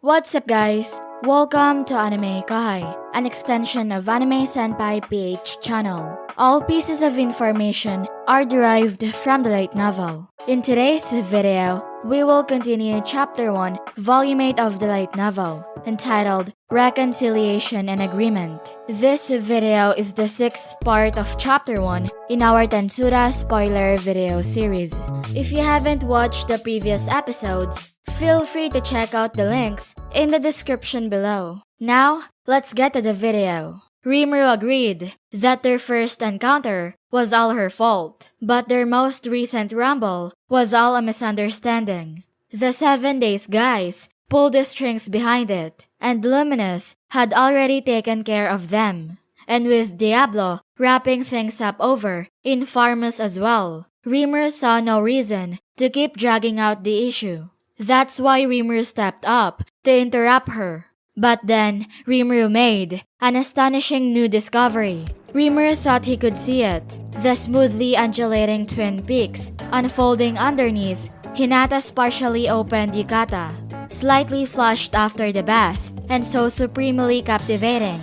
What's up guys? Welcome to AnimeKouhai, an extension of Anime Senpai PH channel. All pieces of information are derived from the light novel. In today's video, we will continue Chapter 1, Volume 8 of the light novel, entitled Reconciliation and Agreement. This video is the 6th part of Chapter 1 in our Tensura spoiler video series. If you haven't watched the previous episodes, feel free to check out the links in the description below. Now, let's get to the video. Rimuru agreed that their first encounter was all her fault, but their most recent rumble was all a misunderstanding. The 7 Days guys pulled the strings behind it, and Luminous had already taken care of them. And with Diablo wrapping things up over in Farmus as well, Rimuru saw no reason to keep dragging out the issue. That's why Rimuru stepped up to interrupt her. But then, Rimuru made an astonishing new discovery. Rimuru thought he could see it, the smoothly undulating twin peaks unfolding underneath Hinata's partially opened yukata, slightly flushed after the bath, and so supremely captivating.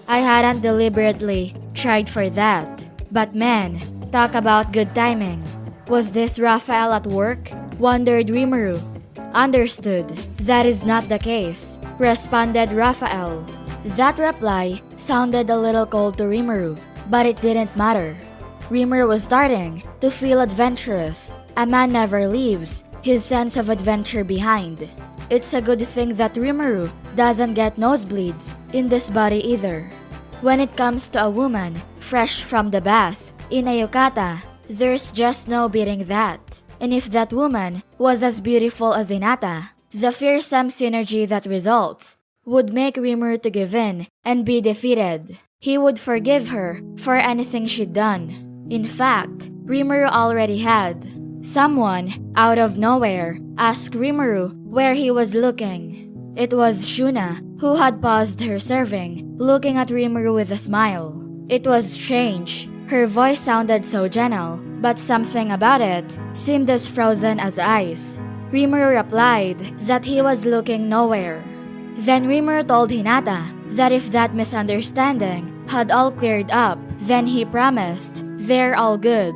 I hadn't deliberately tried for that. But man, talk about good timing. Was this Raphael at work? Wondered Rimuru. Understood. That is not the case, responded Raphael. That reply sounded a little cold to Rimuru, but it didn't matter. Rimuru was starting to feel adventurous. A man never leaves his sense of adventure behind. It's a good thing that Rimuru doesn't get nosebleeds in this body either. When it comes to a woman fresh from the bath in a yukata, there's just no beating that. And if that woman was as beautiful as Hinata, the fearsome synergy that results would make Rimuru to give in and be defeated. He would forgive her for anything she'd done. In fact, Rimuru already had. Someone, out of nowhere, asked Rimuru where he was looking. It was Shuna, who had paused her serving, looking at Rimuru with a smile. It was strange. Her voice sounded so gentle, but something about it seemed as frozen as ice. Rimuru replied that he was looking nowhere. Then Rimuru told Hinata that if that misunderstanding had all cleared up, then he promised they're all good.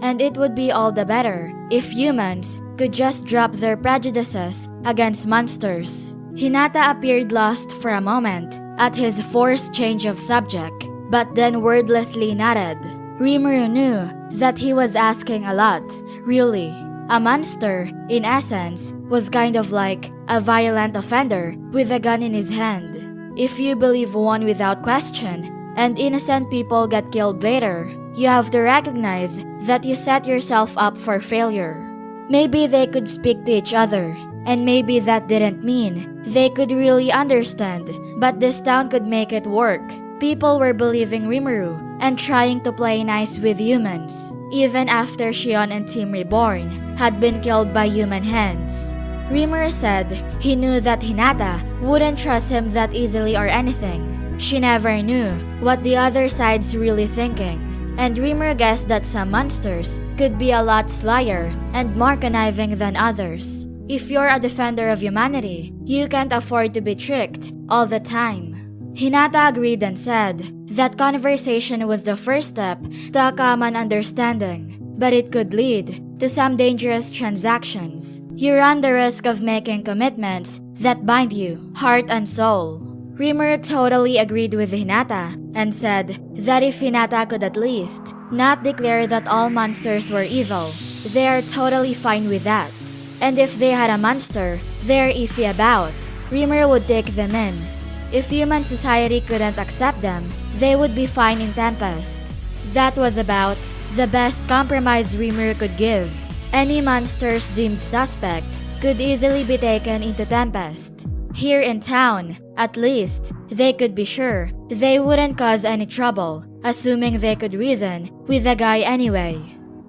And it would be all the better if humans could just drop their prejudices against monsters. Hinata appeared lost for a moment at his forced change of subject, but then wordlessly nodded. Rimuru knew that he was asking a lot, really. A monster, in essence, was kind of like a violent offender with a gun in his hand. If you believe one without question, and innocent people get killed later, you have to recognize that you set yourself up for failure. Maybe they could speak to each other, and maybe that didn't mean they could really understand, but this town could make it work. People were believing Rimuru and trying to play nice with humans, even after Shion and Team Reborn had been killed by human hands. Rimuru said he knew that Hinata wouldn't trust him that easily or anything. She never knew what the other side's really thinking, and Rimuru guessed that some monsters could be a lot slyer and more conniving than others. If you're a defender of humanity, you can't afford to be tricked all the time. Hinata agreed and said that conversation was the first step to a common understanding, but it could lead to some dangerous transactions. You run the risk of making commitments that bind you, heart and soul. Rimuru totally agreed with Hinata and said that if Hinata could at least not declare that all monsters were evil, they are totally fine with that. And if they had a monster they're iffy about, Rimuru would take them in. If human society couldn't accept them, they would be fine in Tempest. That was about the best compromise Rimuru could give. Any monsters deemed suspect could easily be taken into Tempest. Here in town, at least, they could be sure they wouldn't cause any trouble, assuming they could reason with the guy anyway.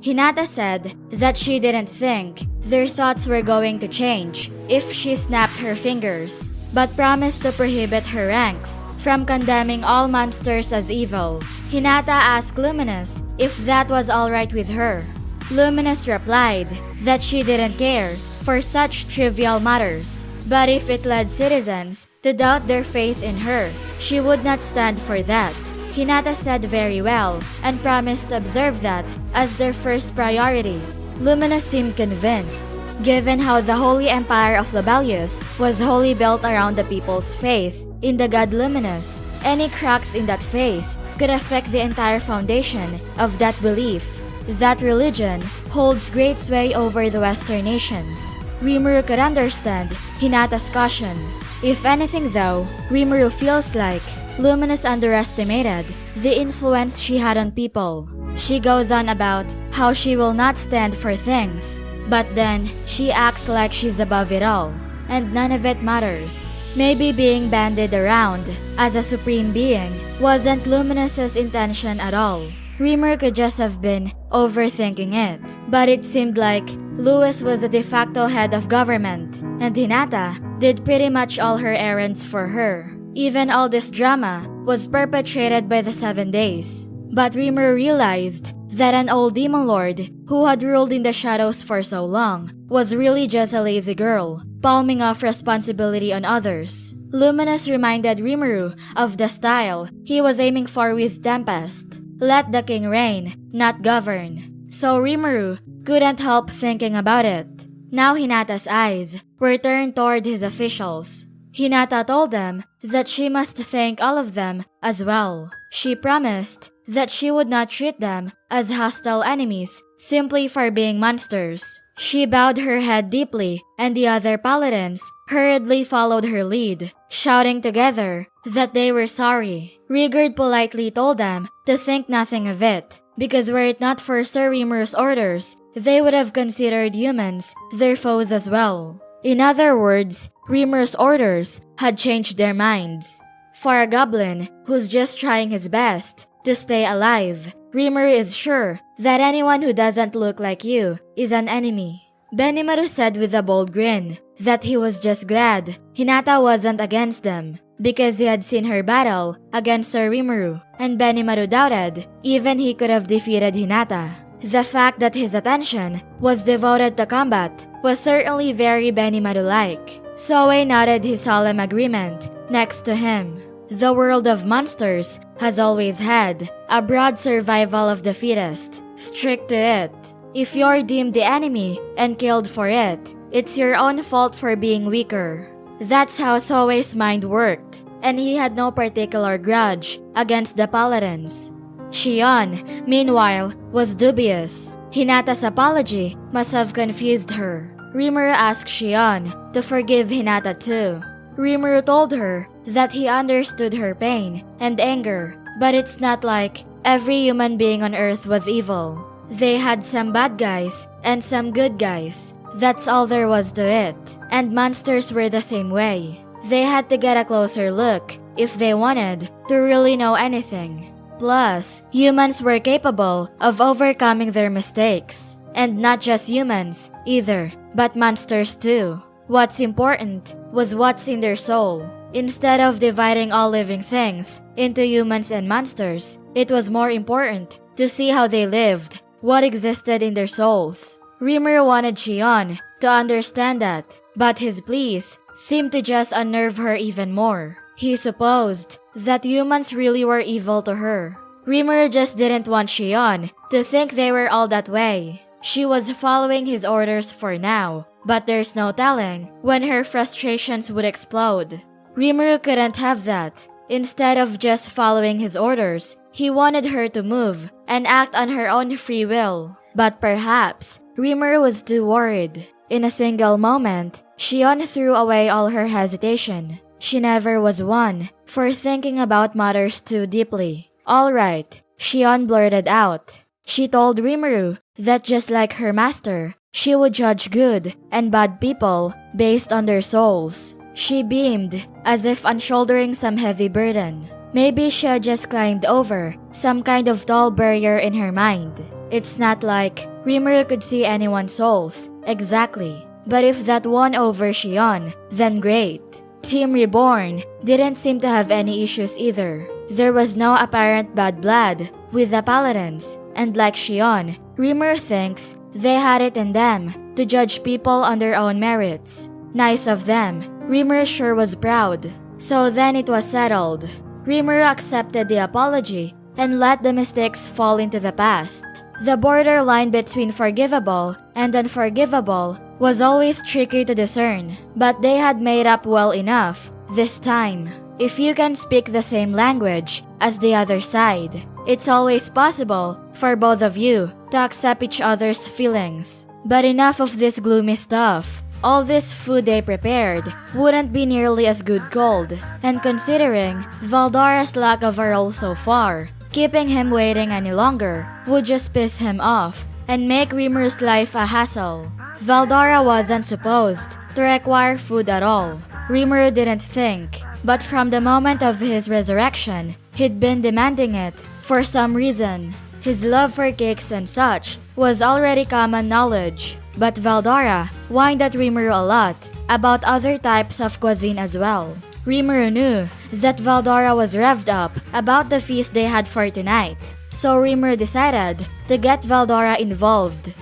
Hinata said that she didn't think their thoughts were going to change if she snapped her fingers, but promised to prohibit her ranks from condemning all monsters as evil. Hinata asked Luminous if that was alright with her. Luminous replied that she didn't care for such trivial matters, But if it led citizens to doubt their faith in her, she would not stand for that. Hinata said very well and promised to observe that as their first priority. Luminous seemed convinced, given how the holy empire of Lobelius was wholly built around the people's faith in the god Luminous. Any cracks in that faith could affect the entire foundation of that belief. That religion holds great sway over the Western nations. Rimuru could understand Hinata's caution. If anything though, Rimuru feels like Luminous underestimated the influence she had on people. She goes on about how she will not stand for things, but then she acts like she's above it all, and none of it matters. Maybe being bandied around as a supreme being wasn't Luminous's intention at all. Rimuru could just have been overthinking it, but it seemed like Louie was the de facto head of government, and Hinata did pretty much all her errands for her. Even all this drama was perpetrated by the 7 days. But Rimuru realized that an old demon lord who had ruled in the shadows for so long was really just a lazy girl, palming off responsibility on others. Luminous reminded Rimuru of the style he was aiming for with Tempest. Let the king reign, not govern. So Rimuru couldn't help thinking about it. Now Hinata's eyes were turned toward his officials. Hinata told them that she must thank all of them as well. She promised that she would not treat them as hostile enemies simply for being monsters. She bowed her head deeply, and the other paladins hurriedly followed her lead, shouting together that they were sorry. Rigurd politely told them to think nothing of it, because were it not for Sir Rimuru's orders, they would have considered humans their foes as well. In other words, Rimuru's orders had changed their minds. For a goblin who's just trying his best to stay alive, Rimuru is sure that anyone who doesn't look like you is an enemy. Benimaru said with a bold grin that he was just glad Hinata wasn't against them, because he had seen her battle against Sir Rimuru, and Benimaru doubted even he could have defeated Hinata. The fact that his attention was devoted to combat was certainly very Benimaru-like. Soe nodded his solemn agreement next to him. The world of monsters has always had a broad survival of the fittest, strict to it. If you're deemed the enemy and killed for it, it's your own fault for being weaker. That's how Soe's mind worked, and he had no particular grudge against the Paladins. Shion, meanwhile, was dubious. Hinata's apology must have confused her. Rimuru asked Shion to forgive Hinata too. Rimuru told her that he understood her pain and anger, but it's not like every human being on Earth was evil. They had some bad guys and some good guys. That's all there was to it. And monsters were the same way. They had to get a closer look if they wanted to really know anything. Plus, humans were capable of overcoming their mistakes. And not just humans either, but monsters too. What's important was what's in their soul. Instead of dividing all living things into humans and monsters, it was more important to see how they lived, what existed in their souls. Rimuru wanted Shion to understand that, but his pleas seemed to just unnerve her even more. He supposed that humans really were evil to her. Rimuru just didn't want Shion to think they were all that way. She was following his orders for now, but there's no telling when her frustrations would explode. Rimuru couldn't have that. Instead of just following his orders, he wanted her to move and act on her own free will. But perhaps Rimuru was too worried. In a single moment, Shion threw away all her hesitation. She never was one for thinking about matters too deeply. Alright, Shion blurted out. She told Rimuru that just like her master, she would judge good and bad people based on their souls. She beamed as if unshouldering some heavy burden. Maybe she had just climbed over some kind of tall barrier in her mind. It's not like Rimuru could see anyone's souls exactly, but if that won over Shion, then great. Team Reborn didn't seem to have any issues either. There was no apparent bad blood with the Paladins, and like Shion, Rimuru thinks they had it in them to judge people on their own merits. Nice of them, Rimuru sure was proud. So then it was settled. Rimuru accepted the apology and let the mistakes fall into the past. The borderline between forgivable and unforgivable was always tricky to discern, but they had made up well enough this time. If you can speak the same language as the other side, it's always possible for both of you to accept each other's feelings. But enough of this gloomy stuff. All this food they prepared wouldn't be nearly as good cold, and considering Valdora's lack of a role so far, keeping him waiting any longer would just piss him off and make Rimuru's life a hassle. Valdora wasn't supposed to require food at all. Rimuru didn't think, but from the moment of his resurrection, he'd been demanding it for some reason. His love for cakes and such was already common knowledge, but Valdora whined at Rimuru a lot about other types of cuisine as well. Rimuru knew that Valdora was revved up about the feast they had for tonight, so Rimuru decided to get Valdora involved.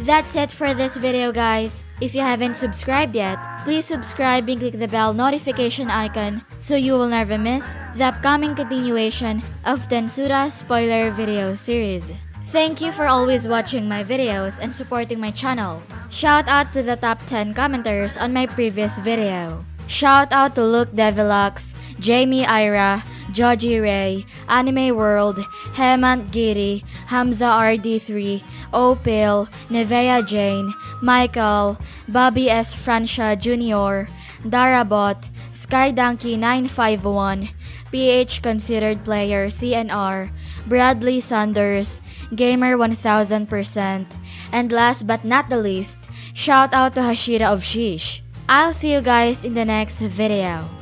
That's it for this video, guys. If you haven't subscribed yet, please subscribe and click the bell notification icon so you will never miss the upcoming continuation of Tensura's spoiler video series. Thank you for always watching my videos and supporting my channel. Shout out to the top 10 commenters on my previous video. Shout out to Luke Devilux, Jamie Ira, Joji Ray, Anime World, Hemant Giri, Hamza RD3, Opil, Nevea Jane, Michael, Bobby S. Francia Jr., Darabot, SkyDonkey951, PH Considered Player CNR, Bradley Sanders, Gamer 1000%, and last but not the least, shout out to Hashira of Sheesh. I'll see you guys in the next video.